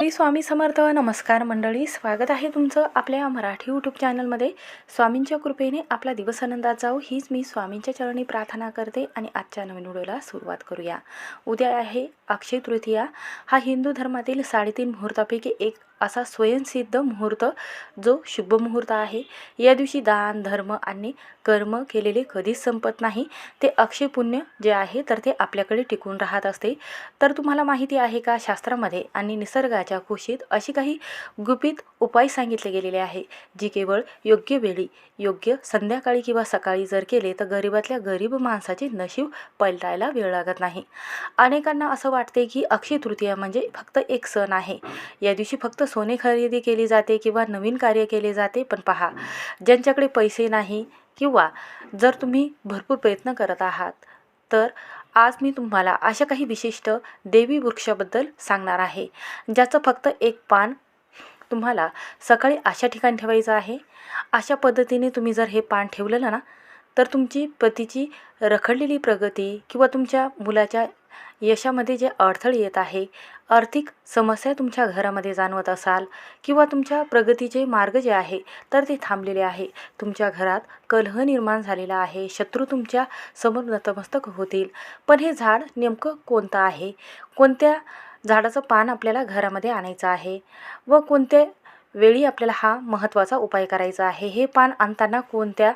श्री स्वामी समर्थ. नमस्कार मंडळी, स्वागत आहे तुमचं आपल्या मराठी यूट्यूब चॅनलमध्ये. स्वामींच्या कृपेने आपला दिवस आनंदात जाऊ हीच मी स्वामींच्या चरणी प्रार्थना करते आणि आजच्या नवीन व्हिडिओला सुरुवात करूया. उद्या आहे अक्षय तृतीया. हा हिंदू धर्मातील 3.5 मुहूर्तापैकी एक असा स्वयंसिद्ध मुहूर्त जो शुभ मुहूर्त आहे. या दिवशी दान धर्म आणि कर्म केलेले कधीच संपत नाही. ते अक्षय पुण्य जे आहे तर ते आपल्याकडे टिकून राहत असते. तर तुम्हाला माहिती आहे का, शास्त्रामध्ये आणि निसर्गाच्या कुशीत अशी काही गुपित उपाय सांगितले गेलेले आहे जी केवळ योग्य वेळी, योग्य संध्याकाळी किंवा सकाळी जर केले तर गरिबातल्या गरीब माणसाचे नशीब पलटायला वेळ लागत नाही. अनेकांना असं वाटते की अक्षय तृतीया म्हणजे फक्त एक सण आहे. या दिवशी फक्त सोने खरेदी केली जाते किंवा नवीन कार्य केले जाते. पण पहा, ज्यांच्याकडे पैसे नाही किंवा जर तुम्ही भरपूर प्रयत्न करत आहात तर आज मी तुम्हाला अशा काही विशिष्ट देवी वृक्षाबद्दल सांगणार आहे ज्याचं फक्त एक पान तुम्हाला सकाळी अशा ठिकाणी ठेवायचं आहे. अशा पद्धतीने तुम्ही जर हे पान ठेवलेलं ना तर तुमची पतीची रखडलेली प्रगती किंवा तुमच्या मुलाच्या यशामध्ये जे अडथळे येत आहे, आर्थिक समस्या तुमच्या घरामध्ये जाणवत असाल किंवा तुमच्या प्रगतीचे मार्ग जे आहे तर ते थांबलेले आहे, तुमच्या घरात कलह निर्माण झालेला आहे, शत्रू तुमच्या समोर नतमस्तक होतील. पण हे झाड नेमकं कोणतं आहे, कोणत्या झाडाचं पान आपल्याला घरामध्ये आणायचं आहे व कोणत्या वेळी आपल्याला हा महत्त्वाचा उपाय करायचा आहे, हे पान आणताना कोणत्या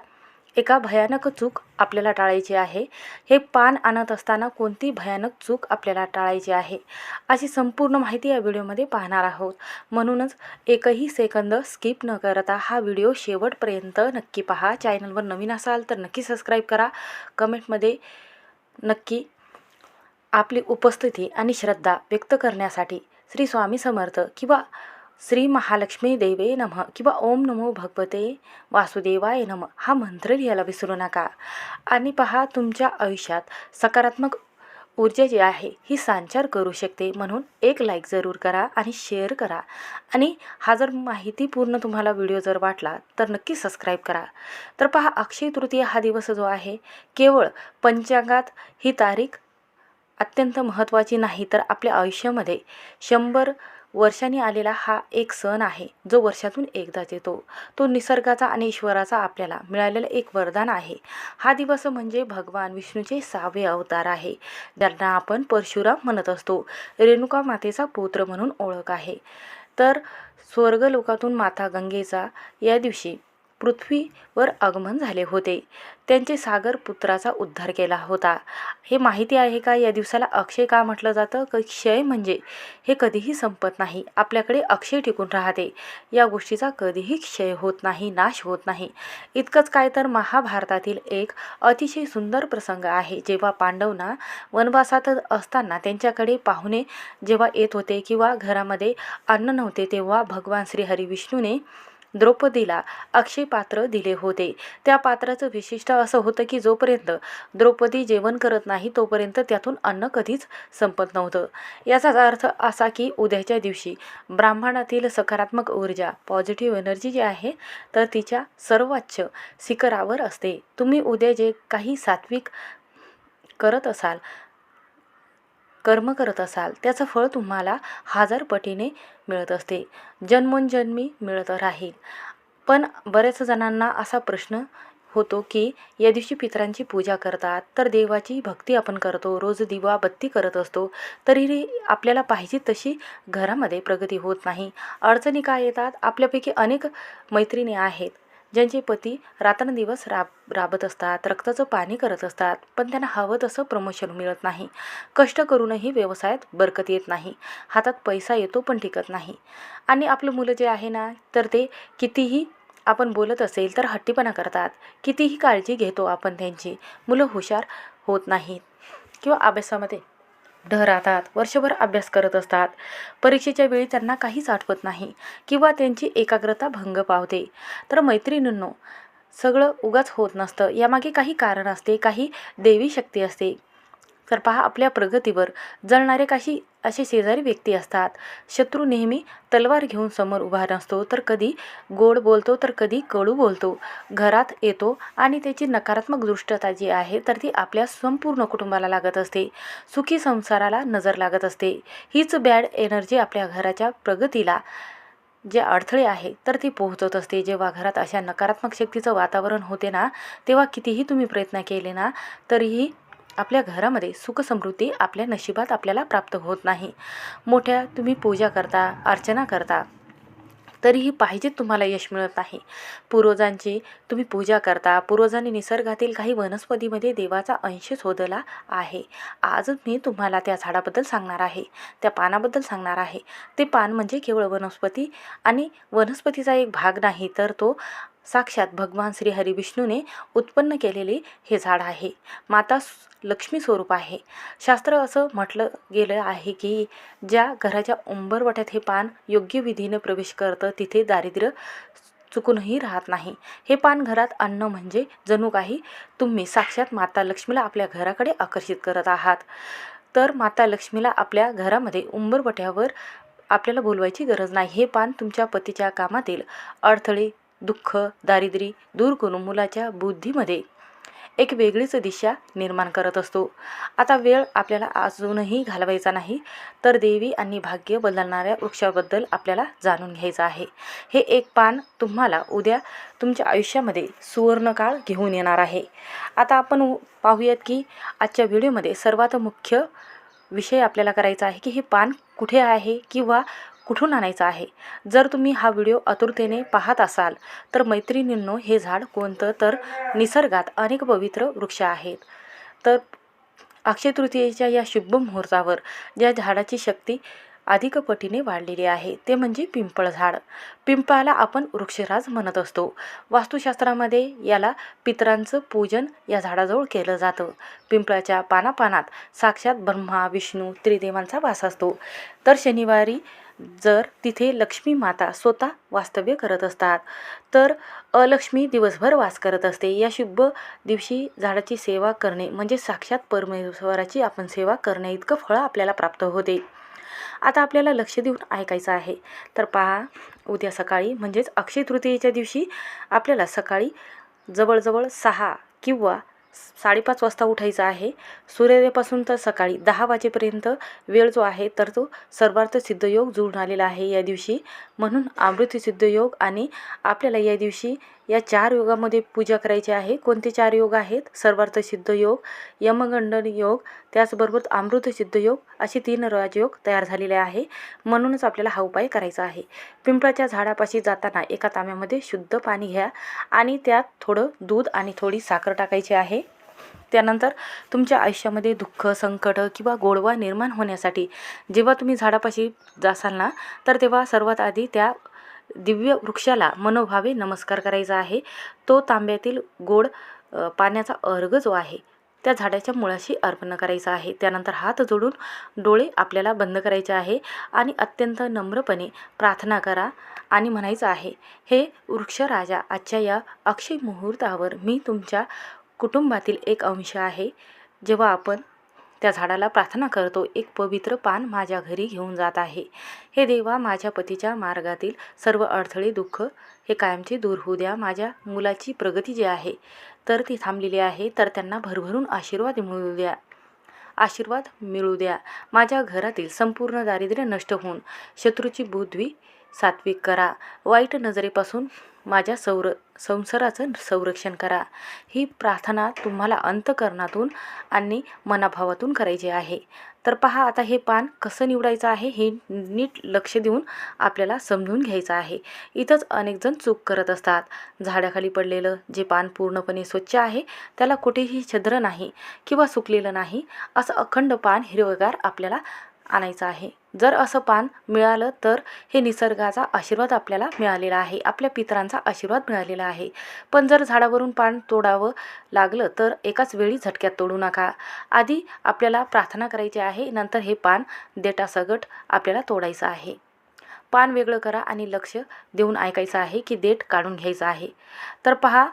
एका भयानक चूक आपल्याला टाळायची आहे, हे पान आणत असताना कोणती भयानक चूक आपल्याला टाळायची आहे, अशी संपूर्ण माहिती या व्हिडिओमध्ये पाहणार आहोत. म्हणूनच एकही सेकंद स्किप न करता हा व्हिडिओ शेवटपर्यंत नक्की पहा. चॅनलवर नवीन असाल तर नक्की सबस्क्राईब करा. कमेंटमध्ये नक्की आपली उपस्थिती आणि श्रद्धा व्यक्त करण्यासाठी श्री स्वामी समर्थ किंवा श्री महालक्ष्मी देवे नमः किंवा ओम नमो भगवते वासुदेवाय नमः हा मंत्र लिहायला विसरू नका. आणि पहा, तुमच्या आयुष्यात सकारात्मक ऊर्जा जी आहे ही संचार करू शकते. म्हणून एक लाईक जरूर करा आणि शेअर करा. आणि हा जर माहितीपूर्ण तुम्हाला व्हिडिओ जर वाटला तर नक्की सबस्क्राईब करा. तर पहा, अक्षय तृतीया हा दिवस जो आहे केवळ पंचांगात ही तारीख अत्यंत महत्त्वाची नाही, तर आपल्या आयुष्यामध्ये 100 वर्षांनी आलेला हा एक सण आहे जो वर्षातून एकदाच येतो. तो निसर्गाचा आणि ईश्वराचा आपल्याला मिळालेला एक वरदान आहे. हा दिवस म्हणजे भगवान विष्णूचे 6वे अवतार आहे, ज्यांना आपण परशुराम म्हणत असतो. रेणुका मातेचा पुत्र म्हणून ओळख आहे. तर स्वर्गलोकातून माता गंगेचा या दिवशी पृथ्वीवर आगमन झाले होते. त्यांचे सागर पुत्राचा उद्धार केला होता. हे माहिती आहे का, या दिवसाला अक्षय का म्हटलं जातं? क्षय म्हणजे हे कधीही संपत नाही, आपल्याकडे अक्षय टिकून राहते. या गोष्टीचा कधीही क्षय होत नाही, नाश होत नाही. इतकंच काय, तर महाभारतातील एक अतिशय सुंदर प्रसंग आहे. जेव्हा पांडवांना वनवासात असताना त्यांच्याकडे पाहुणे जेव्हा येत होते किंवा घरामध्ये अन्न नव्हते, तेव्हा भगवान श्रीहरी विष्णूने द्रौपदीला अक्षय पात्र दिले होते. त्या पात्राचं विशिष्ट असं होतं की जोपर्यंत द्रौपदी जेवण करत नाही तोपर्यंत त्यातून अन्न कधीच संपत नव्हतं. याचाच अर्थ असा की उद्याच्या दिवशी ब्रह्मांडातील सकारात्मक ऊर्जा, पॉझिटिव्ह एनर्जी जी आहे तर तिच्या सर्वोच्च शिखरावर असते. तुम्ही उद्या जे काही सात्विक करत असाल, कर्म करत असाल, त्याचं फळ तुम्हाला 1000 पटीने मिळत असते, जन्मोनजन्मी मिळत राहील. पण बऱ्याच जणांना असा प्रश्न होतो की या दिवशी पितरांची पूजा करतात, तर देवाची भक्ती आपण करतो, रोज दिवा बत्ती करत असतो, तरीही आपल्याला पाहिजे तशी घरामध्ये प्रगती होत नाही. अडचणी काय येतात? आपल्यापैकी अनेक मैत्रिणी आहेत ज्यांचे पती रात्रंदिवस राबत असतात, रक्ताचं पाणी करत असतात, पण त्यांना हवं तसं प्रमोशन मिळत नाही. कष्ट करूनही व्यवसायात बरकत येत नाही, हातात पैसा येतो पण टिकत नाही. आणि आपलं मुलं जे आहे ना तर ते कितीही आपण बोलत असेल तर हट्टीपणा करतात, कितीही काळजी घेतो आपण त्यांची, मुलं हुशार होत नाहीत किंवा अभ्यासामध्ये राहतात, वर्षभर अभ्यास करत असतात, परीक्षेच्या वेळी त्यांना काहीच आठवत नाही किंवा त्यांची एकाग्रता भंग पावते. तर मैत्रिणींनो, सगळं उगाच होत नसतं, यामागे काही कारण असते, काही देवी शक्ती असते. तर पहा, आपल्या प्रगतीवर जळणारे काही असे शेजारी व्यक्ती असतात. शत्रू नेहमी तलवार घेऊन समोर उभा नसतो, तर कधी गोड बोलतो तर कधी कडू बोलतो. घरात येतो आणि त्याची नकारात्मक दृष्टता जी आहे तर ती आपल्या संपूर्ण कुटुंबाला लागत असते. सुखी संसाराला नजर लागत असते. हीच बॅड एनर्जी आपल्या घराच्या प्रगतीला जे अडथळे आहे तर ती पोहोचत असते. जेव्हा घरात अशा नकारात्मक शक्तीचं वातावरण होते ना, तेव्हा कितीही तुम्ही प्रयत्न केले ना तरीही आपल्या घरामध्ये सुख समृद्धी आपल्या नशिबात आपल्याला प्राप्त होत नाही. मोठ्या तुम्ही पूजा करता, अर्चना करता, तरीही पाहिजे तुम्हाला यश मिळत नाही. पूर्वजांची तुम्ही पूजा करता, पूर्वजांनी निसर्गातील काही वनस्पतीमध्ये देवाचा अंश शोधला आहे. आज मी तुम्हाला त्या झाडाबद्दल सांगणार आहे, त्या पानाबद्दल सांगणार आहे. ते पान म्हणजे केवळ वनस्पती आणि वनस्पतीचा एक भाग नाही, तर तो साक्षात भगवान श्री हरी विष्णूने उत्पन्न केलेले हे झाड आहे. माता लक्ष्मी स्वरूप आहे. शास्त्र असं म्हटलं गेलं आहे की ज्या घराच्या उंबरवट्यात हे पान योग्य विधीने प्रवेश करतं तिथे दारिद्र्य चुकूनही राहत नाही. हे पान घरात आणणं म्हणजे जणू काही तुम्ही साक्षात माता लक्ष्मीला आपल्या घराकडे आकर्षित करत आहात. तर माता लक्ष्मीला आपल्या घरामध्ये उंबरवट्यावर आपल्याला बोलवायची गरज नाही. हे पान तुमच्या पतीच्या कामातील अडथळे, दुःख, दारिद्र्य दूर करून मुलाच्या बुद्धीमध्ये एक वेगळीच दिशा निर्माण करत असतो. आता वेळ आपल्याला अजूनही घालवायचा नाही, तर देवी आणि भाग्य बदलणाऱ्या वृक्षाबद्दल आपल्याला जाणून घ्यायचं आहे. हे एक पान तुम्हाला उद्या तुमच्या आयुष्यामध्ये सुवर्णकाळ घेऊन येणार आहे. आता आपण पाहूयात की आजच्या व्हिडिओमध्ये सर्वात मुख्य विषय आपल्याला करायचा आहे की हे पान कुठे आहे किंवा कुठून आणायचं आहे. जर तुम्ही हा व्हिडिओ आतुरतेने पाहत असाल तर मैत्रिणींनो, हे झाड कोणतं, तर निसर्गात अनेक पवित्र वृक्ष आहेत. तर अक्षय तृतीयेच्या या शुभ मुहूर्तावर ज्या झाडाची शक्ती अधिक पटीने वाढलेली आहे ते म्हणजे पिंपळ झाड. पिंपळाला आपण वृक्षराज म्हणत असतो. वास्तुशास्त्रामध्ये याला पितरांचं पूजन या झाडाजवळ केलं जातं. पिंपळाच्या पानापानात साक्षात ब्रह्मा विष्णू त्रिदेवांचा वास असतो. तर शनिवारी जर तिथे लक्ष्मी माता स्वतः वास्तव्य करत असतात, तर अलक्ष्मी दिवसभर वास करत असते. या शुभ दिवशी झाडाची सेवा करणे म्हणजे साक्षात परमेश्वराची आपण सेवा करणे इतकं फळ आपल्याला प्राप्त होते. आता आपल्याला लक्ष देऊन ऐकायचं आहे. तर पहा, उद्या सकाळी म्हणजेच अक्षय तृतीयेच्या दिवशी आपल्याला सकाळी जवळजवळ 6 किंवा 5:30 वाजता उठायचं आहे. सूर्योदयापासून तर सकाळी 10 वाजेपर्यंत वेळ जो आहे तर तो सर्वार्थ सिद्धयोग जुळून आलेला आहे या दिवशी. म्हणून अमृत सिद्धयोग आणि आपल्याला या दिवशी या 4 योगामध्ये पूजा करायची आहे. कोणते 4 योग आहेत? सर्वार्थ सिद्धयोग, यमगंडन योग, त्याचबरोबर अमृत सिद्धयोग, असे 3 राजयोग तयार झालेले आहे. म्हणूनच आपल्याला हा उपाय करायचा आहे. पिंपळाच्या झाडापाशी जाताना एका तांब्यामध्ये शुद्ध पाणी घ्या आणि त्यात थोडं दूध आणि थोडी साखर टाकायची आहे. त्यानंतर तुमच्या आयुष्यामध्ये दुःख, संकट किंवा गोडवा निर्माण होण्यासाठी जेव्हा तुम्ही झाडापाशी जासाल ना, तर तेव्हा सर्वात आधी त्या दिव्य वृक्षाला मनोभावे नमस्कार करायचा आहे. तो तांब्यातील गोड पाण्याचा अर्घ जो आहे त्या झाडाच्या मुळाशी अर्पण करायचा आहे. त्यानंतर हात जोडून डोळे आपल्याला बंद करायचे आहे आणि अत्यंत नम्रपणे प्रार्थना करा आणि म्हणायचं आहे, हे वृक्षराजा, आजच्या या अक्षय मुहूर्तावर मी तुमच्या कुटुंबातील एक अंश आहे. जेव्हा आपण त्या झाडाला प्रार्थना करतो, एक पवित्र पान माझ्या घरी घेऊन जात आहे. हे देवा, माझ्या पतीच्या मार्गातील सर्व अडथळे, दुःख हे कायमचे दूर होऊ द्या. माझ्या मुलाची प्रगती जी आहे तर ती थांबलेली आहे, तर त्यांना भरभरून आशीर्वाद मिळू द्या. माझ्या घरातील संपूर्ण दारिद्र्य नष्ट होऊन शत्रूची बुद्धी सात्विक करा. वाईट नजरेपासून माझ्या संसाराचं संरक्षण करा. ही प्रार्थना तुम्हाला अंतःकरणातून आणि मनाभावातून करायची आहे. तर पहा, आता हे पान कसं निवडायचं आहे हे नीट लक्ष देऊन आपल्याला समजून घ्यायचं आहे. इथंच अनेक जण चूक करत असतात. झाडाखाली पडलेलं जे पान पूर्णपणे स्वच्छ आहे, त्याला कुठेही छिद्र नाही किंवा सुकलेलं नाही, असं अखंड पान हिरवगार आपल्याला आणायचं आहे. जर असं पान मिळालं तर हे निसर्गाचा आशीर्वाद आपल्याला मिळालेला आहे, आपल्या पितरांचा आशीर्वाद मिळालेला आहे. पण जर झाडावरून पान तोडावं लागलं तर एकाच वेळी झटक्यात तोडू नका. आधी आपल्याला प्रार्थना करायची आहे, नंतर हे पान देठासकट आपल्याला तोडायचं आहे. पान वेगळं करा आणि लक्ष देऊन ऐकायचं आहे की देठ काढून घ्यायचं आहे. तर पहा,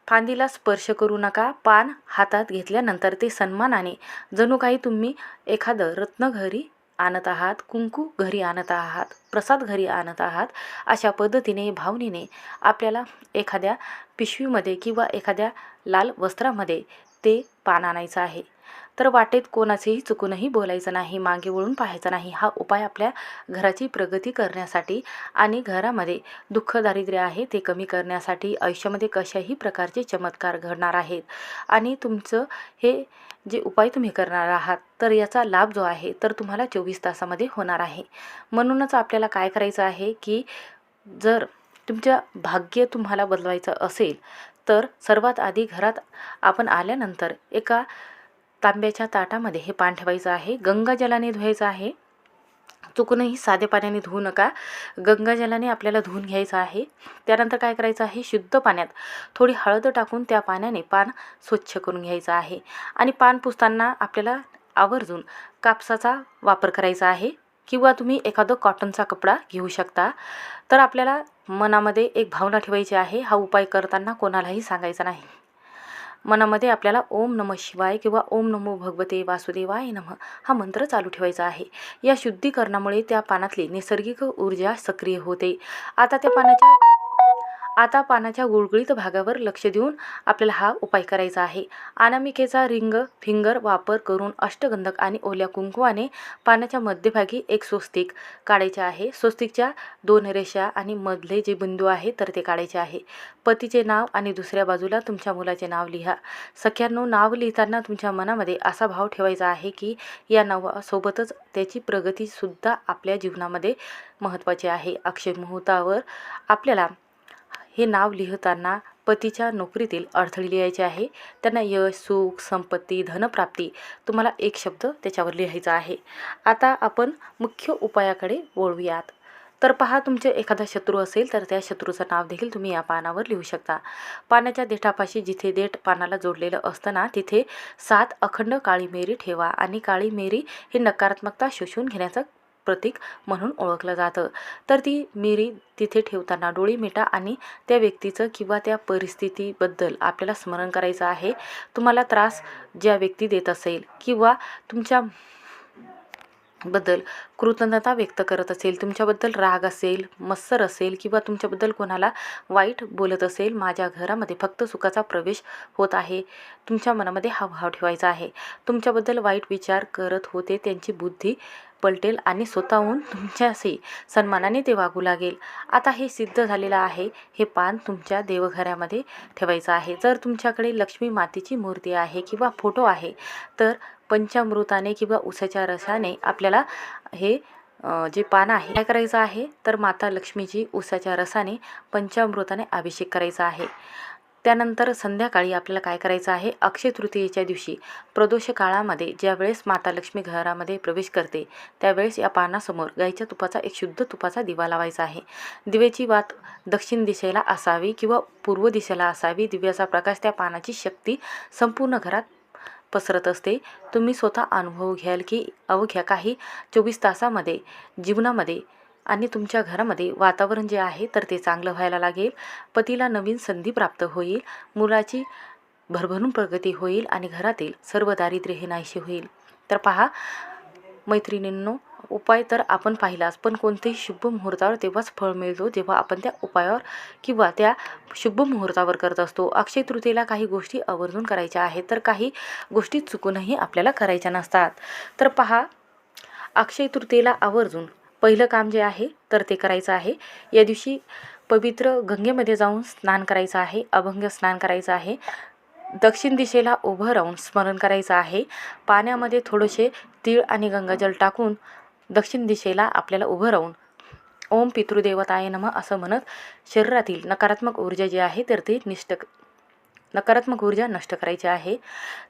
फांदीला स्पर्श करू नका. पान हातात घेतल्यानंतर ते सन्मानाने जणू काही तुम्ही एखादं रत्न घरी आणत आहात, कुंकू घरी आणत आहात, प्रसाद घरी आणत आहात, अशा पद्धतीने भावनेने आपल्याला एखाद्या पिशवीमध्ये किंवा एखाद्या लाल वस्त्रामध्ये ते पान आणायचं आहे. तर वाटेत कोणाचेही चुकूनही बोलायचं नाही, मागे वळून पाहायचं नाही. हा उपाय आपल्या घराची प्रगती करण्यासाठी आणि घरामध्ये दुःख दारिद्र्य आहे ते कमी करण्यासाठी, आयुष्यामध्ये कशाही प्रकारचे चमत्कार घडणार आहेत. आणि तुमचं हे जे उपाय तुम्ही करणार आहात तर याचा लाभ जो आहे तर तुम्हाला 24 तासामध्ये होणार आहे. म्हणूनच आपल्याला काय करायचं आहे की जर तुमचं भाग्य तुम्हाला बदलवायचं असेल तर सर्वात आधी घरात आपण आल्यानंतर एका तांब्याच्या ताटामध्ये हे पान ठेवायचं आहे. गंगाजलाने धुवायचं आहे. चुकूनही साध्या पाण्याने धुवू नका, गंगाजलाने आपल्याला धुवून घ्यायचं आहे. त्यानंतर काय करायचं आहे, शुद्ध पाण्यात थोडी हळद टाकून त्या पाण्याने पान स्वच्छ करून घ्यायचं आहे. आणि पान पुसताना आपल्याला आवर्जून कापसाचा वापर करायचा आहे किंवा तुम्ही एखादं कॉटनचा कपडा घेऊ शकता. तर आपल्याला मनामध्ये एक भावना ठेवायची आहे, हा उपाय करताना कोणालाही सांगायचा नाही. मनामध्ये आपल्याला ओम नमः शिवाय किंवा ओम नमो भगवते वासुदेवाय नमः हा मंत्र चालू ठेवायचा आहे. या शुद्धीकरणामुळे त्या पानातली नैसर्गिक ऊर्जा सक्रिय होते. आता पानाच्या गुळगुळीत भागावर लक्ष देऊन आपल्याला हा उपाय करायचा आहे. अनामिकेचा रिंग फिंगर वापर करून अष्टगंधक आणि ओल्या कुंकवाने पानाच्या मध्यभागी एक स्वस्तिक काढायचे आहे. स्वस्तिकच्या 2 रेषा आणि मधले जे बिंदू आहे तर ते काढायचे आहे. पतीचे नाव आणि दुसऱ्या बाजूला तुमच्या मुलाचे नाव लिहा. सख्यांनो, नाव लिहिताना तुमच्या मनामध्ये असा भाव ठेवायचा आहे की या नावासोबतच त्याची प्रगतीसुद्धा आपल्या जीवनामध्ये महत्त्वाची आहे. अक्षय मुहूर्तावर आपल्याला हे नाव लिहिताना पतीच्या नोकरीतील अडथळे लिहायचे आहे. त्यांना यश, सुख, संपत्ती, धनप्राप्ती तुम्हाला एक शब्द त्याच्यावर लिहायचा आहे. आता आपण मुख्य उपायाकडे वळूयात. तर पहा, तुमचे एखादा शत्रू असेल तर त्या शत्रूचं नाव देखील तुम्ही या पानावर लिहू शकता. पानाच्या देठापाशी जिथे देठ पानाला जोडलेलं असतं ना तिथे 7 अखंड काळी मिरी ठेवा. आणि काळी मिरी हे नकारात्मकता शोषून घेण्याचं प्रतीक म्हणून ओळखलं जातं. तर ती मिरी तिथे ठेवताना डोळे मिटा आणि त्या व्यक्तीचं किंवा त्या परिस्थितीबद्दल आपल्याला स्मरण करायचं आहे. तुम्हाला त्रास ज्या व्यक्ती देत असेल किंवा तुमच्या बद्दल कृतज्ञता व्यक्त करत असेल, तुमच्याबद्दल राग असेल, मत्सर असेल किंवा तुमच्याबद्दल कोणाला वाईट बोलत असेल, माझ्या घरामध्ये फक्त सुखाचा प्रवेश होत आहे, तुमच्या मनामध्ये हा भाव ठेवायचा आहे. तुमच्याबद्दल वाईट विचार करत होते त्यांची बुद्धी पलटेल आणि स्वतःहून तुमच्याशी सन्मानाने ते वागू लागेल. आता हे सिद्ध झालेलं आहे. हे पान तुमच्या देवघरामध्ये ठेवायचं आहे. जर तुमच्याकडे लक्ष्मी मातेची मूर्ती आहे किंवा फोटो आहे तर पंचामृताने किंवा उसाच्या रसाने आपल्याला हे जे पान आहे काय करायचं आहे तर माता लक्ष्मीची उसाच्या रसाने पंचामृताने अभिषेक करायचा आहे. त्यानंतर संध्याकाळी आपल्याला काय करायचं आहे, अक्षय तृतीयेच्या दिवशी प्रदोष काळामध्ये ज्यावेळेस माता लक्ष्मी घरामध्ये प्रवेश करते त्यावेळेस या पानासमोर गाईच्या तुपाचा एक शुद्ध तुपाचा दिवा लावायचा आहे. दिव्याची वात दक्षिण दिशेला असावी किंवा पूर्व दिशेला असावी. दिव्याचा प्रकाश, त्या पानाची शक्ती संपूर्ण घरात पसरत असते. तुम्ही स्वतः अनुभव घ्याल की अवघ्या काही 24 तासामध्ये जीवनामध्ये आणि तुमच्या घरामध्ये वातावरण जे आहे तर ते चांगलं व्हायला लागेल. पतीला नवीन संधी प्राप्त होईल, मुलाची भरभरून प्रगती होईल आणि घरातील सर्व दारिद्र्य हे नाहीसे होईल. तर पहा मैत्रिणींनो, उपाय तर आपण पाहिलाच, पण कोणतेही शुभ मुहूर्तावर तेव्हाच फळ मिळतो जेव्हा आपण त्या उपायावर किंवा त्या शुभ मुहूर्तावर करत असतो. अक्षय तृतीयेला काही गोष्टी आवर्जून करायच्या आहेत तर काही गोष्टी चुकूनही आपल्याला करायच्या नसतात. तर पहा, अक्षय तृतीयेला आवर्जून पहिलं काम जे आहे तर ते करायचं आहे. या दिवशी पवित्र गंगेमध्ये जाऊन स्नान करायचं आहे, अभंग स्नान करायचं आहे. दक्षिण दिशेला उभं राहून स्मरण करायचं आहे. पाण्यामध्ये थोडेसे तीळ आणि गंगाजल टाकून दक्षिण दिशेला आपल्याला उभं राहून ओम पितृदेवताय नमः असं म्हणत शरीरातील नकारात्मक ऊर्जा जी आहे तर ती नकारात्मक ऊर्जा नष्ट करायची आहे.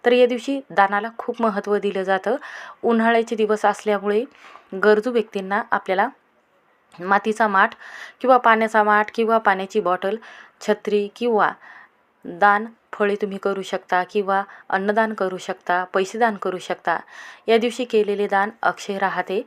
तर या दिवशी दानाला खूप महत्त्व दिलं जातं. उन्हाळ्याचे दिवस असल्यामुळे गरजू व्यक्तींना आपल्याला मातीचा माठ किंवा पाण्याचा माठ किंवा पाण्याची बॉटल, छत्री किंवा दान फळे तुम्ही करू शकता किंवा अन्नदान करू शकता, पैसेदान करू शकता. या दिवशी केलेले दान अक्षय राहते.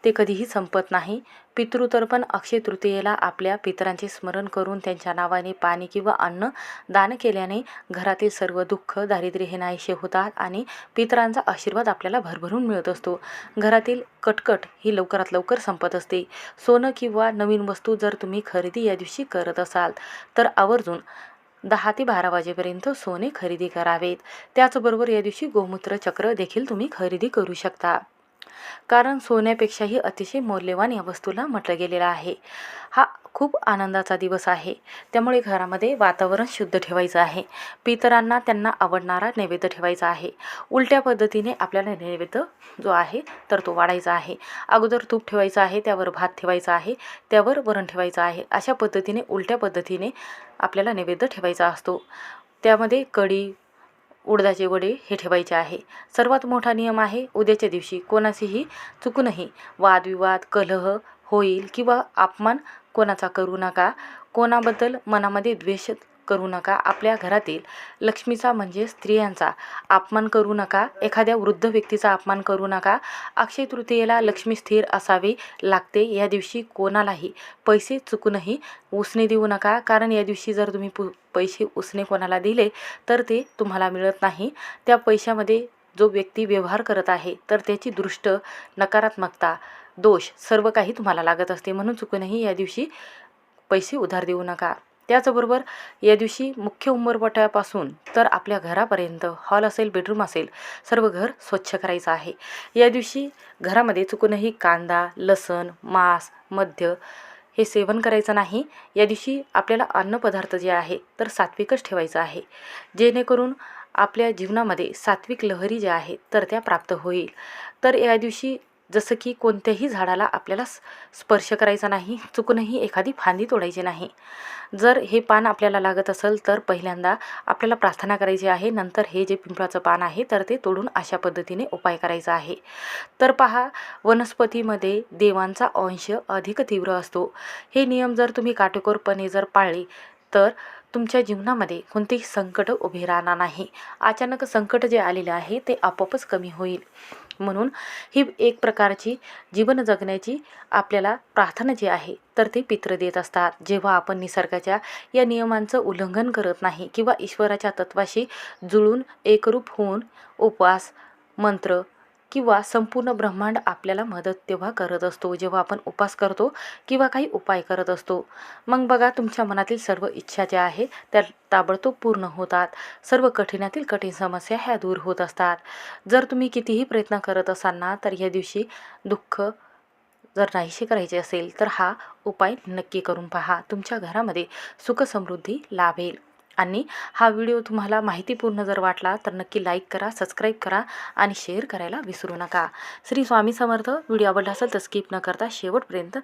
ते कधीही संपत नाही. पितृतर्पण अक्षय तृतीयेला आपल्या पितरांचे स्मरण करून त्यांच्या नावाने पाणी किंवा अन्न दान केल्याने घरातील सर्व दुःख दारिद्र्य हे नाहीसे होतात आणि पितरांचा आशीर्वाद आपल्याला भरभरून मिळत असतो. घरातील कटकट ही लवकरात लवकर संपत असते. सोनं किंवा नवीन वस्तू जर तुम्ही खरेदी या दिवशी करत असाल तर आवर्जून 10 ते 12 वाजेपर्यंत सोने खरेदी करावेत. त्याचबरोबर या दिवशी गोमूत्र चक्र देखील तुम्ही खरेदी करू शकता, कारण सोन्यापेक्षाही अतिशय मौल्यवान या वस्तूला म्हटलं गेलेलं आहे. हा खूप आनंदाचा दिवस आहे, त्यामुळे घरामध्ये वातावरण शुद्ध ठेवायचं आहे. पितरांना त्यांना आवडणारा नैवेद्य ठेवायचा आहे. उलट्या पद्धतीने आपल्याला नैवेद्य जो आहे तर तो वाढायचा आहे. अगोदर तूप ठेवायचं आहे, त्यावर भात ठेवायचा आहे, त्यावर वरण ठेवायचं आहे. अशा पद्धतीने उलट्या पद्धतीने आपल्याला नैवेद्य ठेवायचा असतो. त्यामध्ये कढी, उडदाचे वडे हे ठेवायचे आहे. सर्वात मोठा नियम आहे, उद्याच्या दिवशी कोणाशीही चुकूनही वादविवाद, कलह होईल किंवा अपमान कोणाचा करू नका. कोणाबद्दल मनामध्ये द्वेष करू नका. आपल्या घरातील लक्ष्मीचा म्हणजे स्त्रियांचा अपमान करू नका. एखाद्या वृद्ध व्यक्तीचा अपमान करू नका. अक्षय तृतीयेला लक्ष्मी स्थिर असावी लागते. या दिवशी कोणालाही पैसे चुकूनही उसने देऊ नका, कारण या दिवशी जर तुम्ही पैसे उसने कोणाला दिले तर ते तुम्हाला मिळत नाही. त्या पैशामध्ये जो व्यक्ती व्यवहार करत आहे तर त्याची दृष्ट, नकारात्मकता, दोष सर्व काही तुम्हाला लागत असते. म्हणून चुकूनही या दिवशी पैसे उधार देऊ नका. त्याचबरोबर या दिवशी मुख्य उंबरवट्यापासून तर आपल्या घरापर्यंत, हॉल असेल, बेडरूम असेल, सर्व घर स्वच्छ करायचं आहे. या दिवशी घरामध्ये चुकूनही कांदा, लसण, मांस, मद्य हे सेवन करायचं नाही. या दिवशी आपल्याला अन्नपदार्थ जे आहे तर सात्विकच ठेवायचं आहे, जेणेकरून आपल्या जीवनामध्ये सात्विक लहरी ज्या आहेत तर त्या प्राप्त होईल. तर या दिवशी जसं की कोणत्याही झाडाला आपल्याला स्पर्श करायचा नाही, चुकूनही एखादी फांदी तोडायची नाही. जर हे पान आपल्याला लागत असेल तर पहिल्यांदा आपल्याला प्रार्थना करायची आहे, नंतर हे जे पिंपळाचं पान आहे तर ते तोडून अशा पद्धतीने उपाय करायचा आहे. तर पहा, वनस्पतीमध्ये देवांचा अंश अधिक तीव्र असतो. हे नियम जर तुम्ही काटेकोरपणे जर पाळले तर तुमच्या जीवनामध्ये कोणतेही संकट उभे राहणार नाही. अचानक संकट जे आलेले आहे ते आपोआपच कमी होईल. म्हणून ही एक प्रकारची जीवन जगण्याची आपल्याला प्रार्थना जी आहे तर ते पितृ देत असतात. जेव्हा आपण निसर्गाच्या या नियमांचं उल्लंघन करत नाही किंवा ईश्वराच्या तत्वाशी जुळून एकरूप होऊन उपवास, मंत्र किंवा संपूर्ण ब्रह्मांड आपल्याला मदत तेव्हा करत असतो, जेव्हा आपण उपास करतो किंवा काही उपाय करत असतो. मग बघा, तुमच्या मनातील सर्व इच्छा ज्या आहे त्या ताबडतोब पूर्ण होतात. सर्व कठीणातील कठीण समस्या ह्या दूर होत असतात. जर तुम्ही कितीही प्रयत्न करत असाल ना तर या दिवशी दुःख जर नाहीसे करायचे असेल तर हा उपाय नक्की करून पहा. तुमच्या घरामध्ये सुख समृद्धी लाभेल. आणि हा व्हिडिओ तुम्हाला माहितीपूर्ण जर वाटला तर नक्की लाईक करा, सबस्क्राईब करा आणि शेअर करायला विसरू नका. श्री स्वामी समर्थ. व्हिडिओ आवडला असेल तर स्किप न करता शेवटपर्यंत